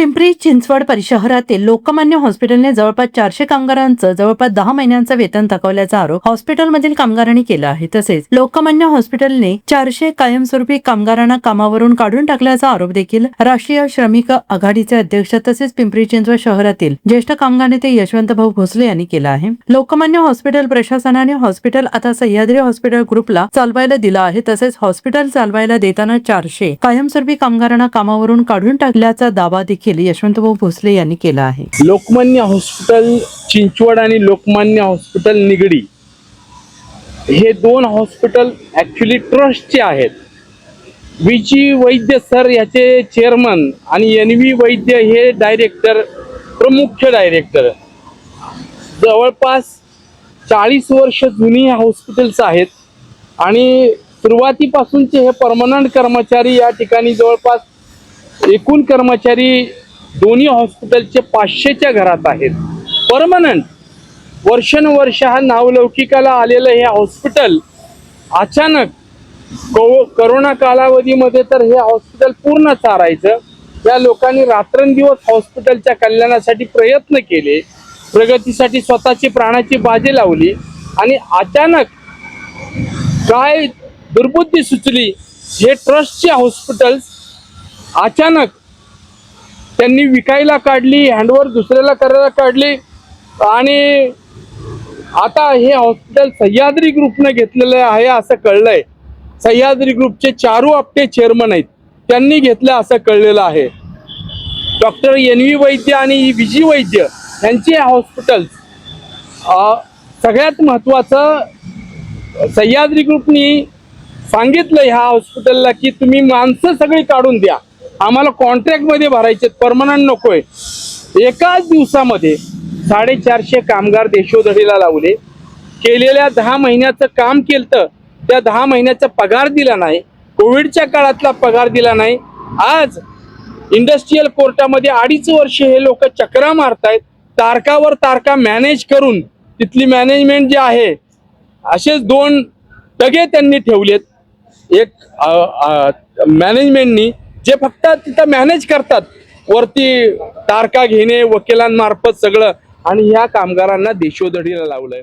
पिंपरी चिंचवड परिशहरातील लोकमान्य हॉस्पिटलने जवळपास 400 कामगारांचं जवळपास 10 महिन्यांचं वेतन थकवल्याचा आरोप हॉस्पिटलमधील कामगारांनी केला आहे। तसेच लोकमान्य हॉस्पिटलने 400 कायमस्वरूपी कामगारांना कामावरून काढून टाकल्याचा आरोप देखील राष्ट्रीय श्रमिक आघाडीचे अध्यक्ष तसेच पिंपरी चिंचवड शहरातील ज्येष्ठ कामगार नेते यशवंतभाऊ भोसले यांनी केला आहे। लोकमान्य हॉस्पिटल प्रशासनाने हॉस्पिटल आता सह्याद्री हॉस्पिटल ग्रुपला चालवायला दिला आहे। तसेच हॉस्पिटल चालवायला देताना 400 कायमस्वरूपी कामगारांना कामावरून काढून टाकल्याचा दावा देखील यशवंतभाऊ भोसले यांनी केला आहे। लोकमान्य हॉस्पिटल चिंचवड आणि लोकमान्य हॉस्पिटल निगडी हे दोन हॉस्पिटल ऍक्च्युली ट्रस्टचे आहेत। विजी वैद्य सर याचे चेअरमन आणि एनवी वैद्य हे डायरेक्टर, प्रमुख डायरेक्टर। जवळपास 40 वर्ष जुनी हॉस्पिटल्स आहेत आणि सुरुवातीपासूनचे हे परमनंट कर्मचारी या ठिकाणी जवळपास एकूण कर्मचारी दोन्ही हॉस्पिटलचे 500च्या घरात आहेत। परमनंट वर्षानुवर्ष हा नावलौकिकाला आलेलं हे हॉस्पिटल अचानक कोरोना कालावधीमध्ये तर हे हॉस्पिटल पूर्ण चालायचं। या लोकांनी रात्रंदिवस हॉस्पिटलच्या कल्याणासाठी प्रयत्न केले, प्रगतीसाठी स्वतःची प्राणाची बाजी लावली आणि अचानक काय दुर्बुद्धी सुचली, हे ट्रस्टचे हॉस्पिटल्स अचानक त्यांनी विकायला काढली, हँडओव्हर दुसऱ्याला करायला काढली आणि आता हे हॉस्पिटल सह्याद्री ग्रुपने घेतलेलं आहे असं कळलंय। सह्याद्री ग्रुपचे चारू आपटे चेअरमन आहेत, त्यांनी घेतलं असं कळलेलं आहे। डॉक्टर एनवी वैद्य आणि विजी वैद्य यांचे हॉस्पिटल सगळ्यात महत्त्वाचं सह्याद्री ग्रुपनी सांगितलं ह्या हॉस्पिटलला की तुम्ही माणसं सगळी काढून द्या, आम्हाला कॉन्ट्रॅक्ट मध्ये भरायचे, परमनंट नकोय। एकाच दिवसामध्ये 450 कामगार देशोधडीला लावले। केलेल्या 10 महिन्याचं काम केलं, त्या 10 महिन्याचा पगार दिला नाही, कोविडच्या काळातला पगार दिला नाही। आज इंडस्ट्रियल कोर्टामध्ये 2.5 वर्ष हे लोक चक्रा मारतायत, तारकावर तारका मॅनेज करून तिथली मॅनेजमेंट जी आहे असेच 2 टगे त्यांनी ठेवलेत। एक मॅनेजमेंटनी जे फक्त तिथं मॅनेज करतात, वरती तारका घेणे वकिलांमार्फत सगळं, आणि ह्या कामगारांना देशोधडीला लावलंय।